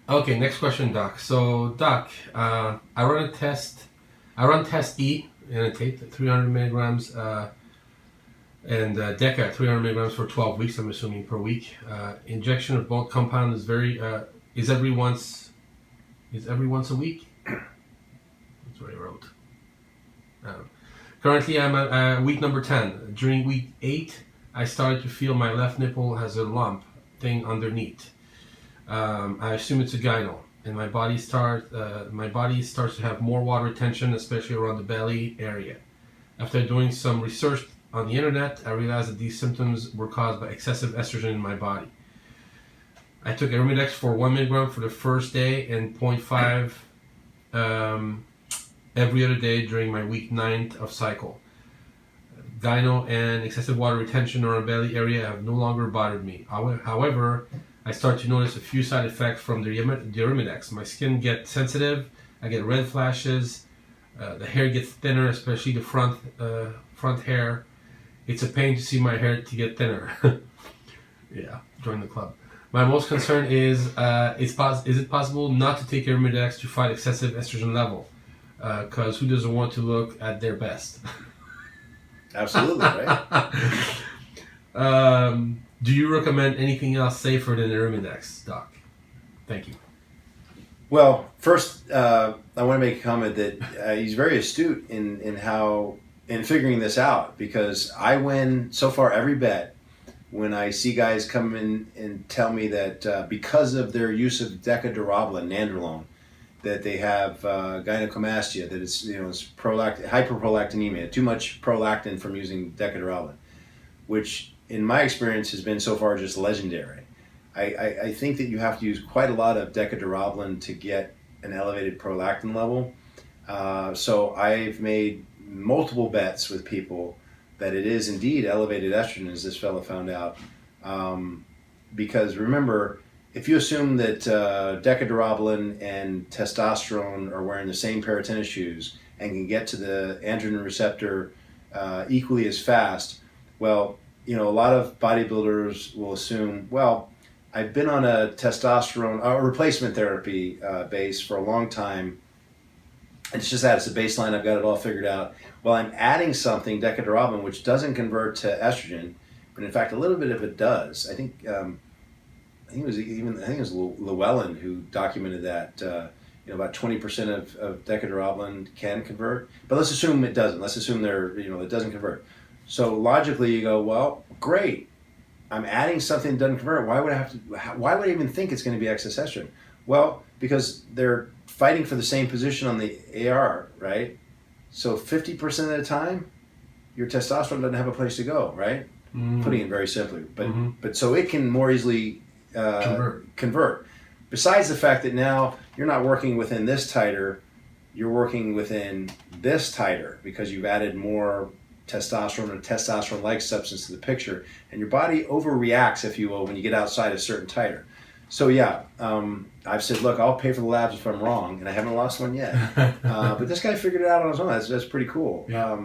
Okay, next question, Doc. So, Doc, I run a test. I run test E and I take 300 milligrams and Deca 300 milligrams for 12 weeks. I'm assuming per week. Injection of both compound is very is every once a week. That's what I wrote. Um, Currently, I'm at week number 10. During week 8, I started to feel my left nipple has a lump thing underneath. I assume it's a gyno, and my body starts to have more water retention, especially around the belly area. After doing some research on the internet, I realized that these symptoms were caused by excessive estrogen in my body. I took Arimidex for 1 milligram for the first day and zero point 0.5 every other day during my week 9 of cycle. Gyno and excessive water retention around the belly area have no longer bothered me. However, I start to notice a few side effects from the Arimidex. My skin gets sensitive, I get red flashes, the hair gets thinner, especially the front hair. It's a pain to see my hair to get thinner. Yeah, join the club. My most concern is is it possible not to take Arimidex to fight excessive estrogen level? Because who doesn't want to look at their best? Absolutely, right? Do you recommend anything else safer than Arimidex, Doc? Thank you. Well, first, I want to make a comment that he's very astute in figuring this out, because I win so far every bet when I see guys come in and tell me that because of their use of decaduroblin, nandrolone, that they have gynecomastia, that it's hyperprolactinemia, too much prolactin from using decaduroblin, which in my experience has been so far just legendary. I think that you have to use quite a lot of decaduroblin to get an elevated prolactin level. So I've made multiple bets with people that it is indeed elevated estrogen, as this fellow found out. Because remember, if you assume that decaduroblin and testosterone are wearing the same pair of tennis shoes and can get to the androgen receptor equally as fast, well, a lot of bodybuilders will assume, well, I've been on a testosterone replacement therapy base for a long time. It's just that it's a baseline. I've got it all figured out. Well, I'm adding something, decaduroblin, which doesn't convert to estrogen, but in fact, a little bit of it does. I think it was Llewellyn who documented that. About 20% of decaduroblin can convert, but let's assume it doesn't. Let's assume it doesn't convert. So logically, you go, well, great. I'm adding something that doesn't convert. Why would I even think it's going to be excess estrogen? Well, because they're fighting for the same position on the AR, right? So 50% of the time, your testosterone doesn't have a place to go, right? Mm-hmm. Putting it very simply, but Mm-hmm. but so it can more easily convert. Besides the fact that now you're not working within this titer, you're working within this titer because you've added more testosterone or testosterone-like substance to the picture, and your body overreacts, if you will, when you get outside a certain titer. So yeah, I've said, look, I'll pay for the labs if I'm wrong, and I haven't lost one yet. But this guy figured it out on his own. That's pretty cool. Yeah.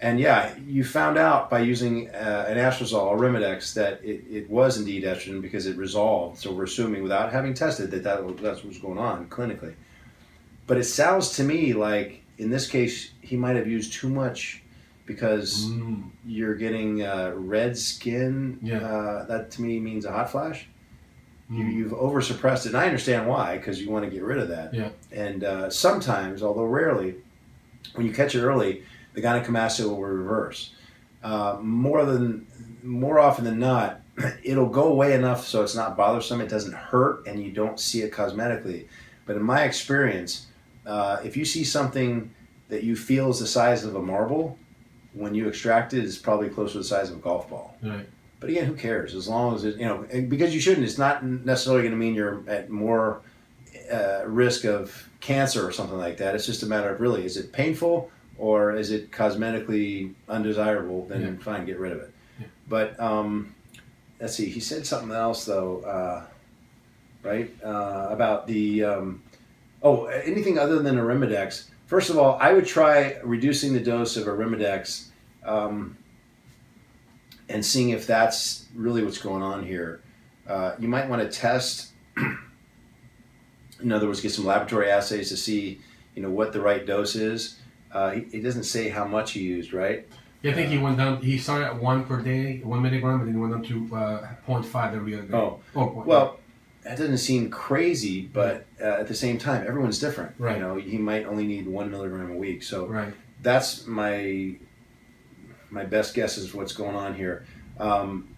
And yeah, you found out by using Anastrozole, Arimidex, that it was indeed estrogen because it resolved. So we're assuming, without having tested, that's what's going on clinically. But it sounds to me like, in this case, he might have used too much because you're getting red skin. Yeah. That to me means a hot flash. You've oversuppressed it, and I understand why, because you want to get rid of that. Yeah. And sometimes, although rarely, when you catch it early, the gynecomastia will reverse. More often than not, it'll go away enough so it's not bothersome. It doesn't hurt, and you don't see it cosmetically. But in my experience, if you see something that you feel is the size of a marble, when you extract it, it's probably close to the size of a golf ball. Right. But again, who cares? As long as because you shouldn't. It's not necessarily going to mean you're at more risk of cancer or something like that. It's just a matter of, really, is it painful or is it cosmetically undesirable? Then fine, get rid of it. Yeah. But let's see. He said something else though, right? About the anything other than Arimidex. First of all, I would try reducing the dose of Arimidex. And seeing if that's really what's going on here. You might want to test in other words, get some laboratory assays to see, what the right dose is. He doesn't say how much he used, right? Yeah, I think he went down. He started at 1 per day, 1 milligram, and then he went down to 0.5 every other day. Oh, well, that doesn't seem crazy, but at the same time, everyone's different. Right. He might only need 1 milligram a week. So right. That's my best guess is what's going on here.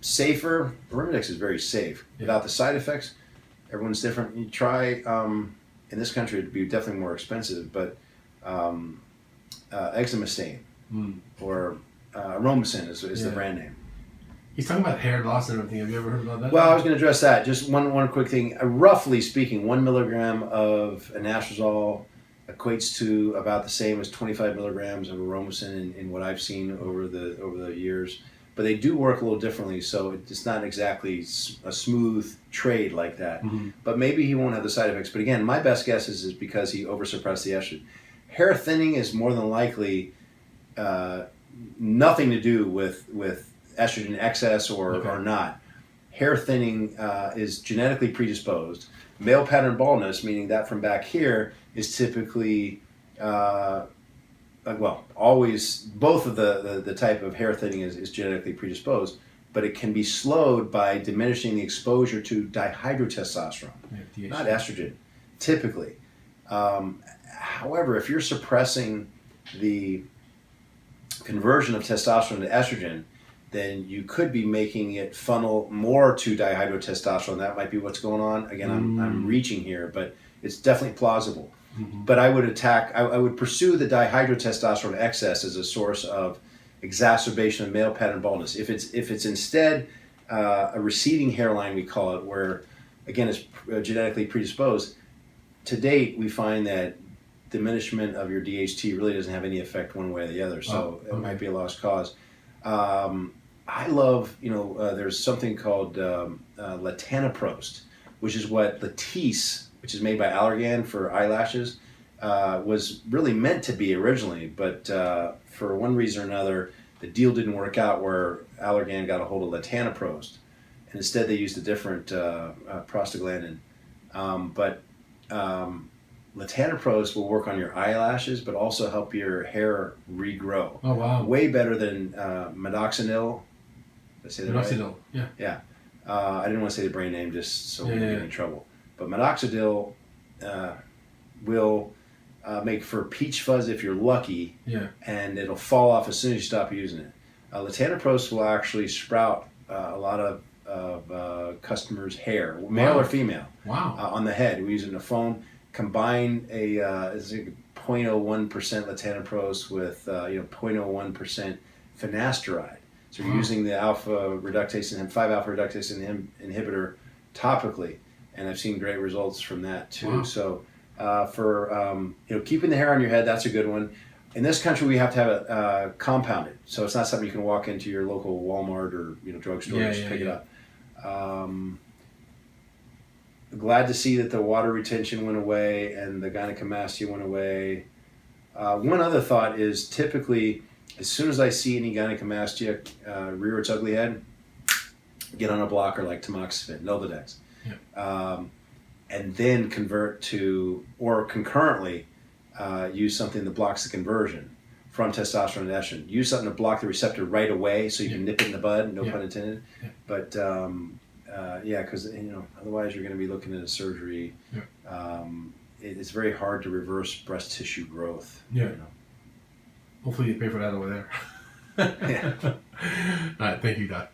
Safer, Arimidex is very safe. Without the side effects, everyone's different. You try, in this country, it'd be definitely more expensive, but Exemestane or Arimidex is the brand name. He's talking about hair loss and everything. Have you ever heard about that? Well, I was going to address that. Just one quick thing. Roughly speaking, 1 milligram of Anastrozole equates to about the same as 25 milligrams of Arimidex in what I've seen over the years. But they do work a little differently, so it's not exactly a smooth trade like that. Mm-hmm. But maybe he won't have the side effects. But again, my best guess is because he oversuppressed the estrogen. Hair thinning is more than likely nothing to do with estrogen excess or not. Hair thinning is genetically predisposed. Male pattern baldness, meaning that from back here, is typically always both of the type of hair thinning is genetically predisposed, but it can be slowed by diminishing the exposure to dihydrotestosterone, not estrogen, typically. However, if you're suppressing the conversion of testosterone to estrogen, then you could be making it funnel more to dihydrotestosterone. That might be what's going on. Again, I'm reaching here, but it's definitely plausible. Mm-hmm. But I would pursue the dihydrotestosterone excess as a source of exacerbation of male pattern baldness. If it's instead a receding hairline, we call it, where again it's genetically predisposed, to date we find that diminishment of your DHT really doesn't have any effect one way or the other. So it might be a lost cause. I love, there's something called latanoprost, which is what Latisse, which is made by Allergan for eyelashes, was really meant to be originally, but for one reason or another, the deal didn't work out where Allergan got a hold of latanoprost, and instead they used a different prostaglandin. But latanoprost will work on your eyelashes, but also help your hair regrow. Oh, wow. Way better than Minoxidil. Did I say that Minoxidil, right? yeah. Yeah. I didn't want to say the brand name just so we don't get in trouble. But Minoxidil will make for peach fuzz if you're lucky, and it'll fall off as soon as you stop using it. Latanoprost will actually sprout a lot of customers' hair, male or female, on the head. We use it in a foam. Combine a 0.01% latanoprost with 0.01% Finasteride. So you're using the 5-alpha reductase inhibitor topically, and I've seen great results from that too. Wow. So for keeping the hair on your head, that's a good one. In this country, we have to have it compounded, so it's not something you can walk into your local Walmart or drugstore and just pick it up. Glad to see that the water retention went away and the gynecomastia went away. One other thought is typically, as soon as I see any gynecomastia rear its ugly head, get on a blocker like tamoxifen, Nolvadex, and then convert to, or concurrently, use something that blocks the conversion from testosterone to estrogen. Use something to block the receptor right away so you can nip it in the bud, no pun intended. Yeah. But because otherwise you're going to be looking at a surgery. Yeah. It's very hard to reverse breast tissue growth. Yeah. Hopefully you pay for that over there. Yeah. All right. Thank you, Doc.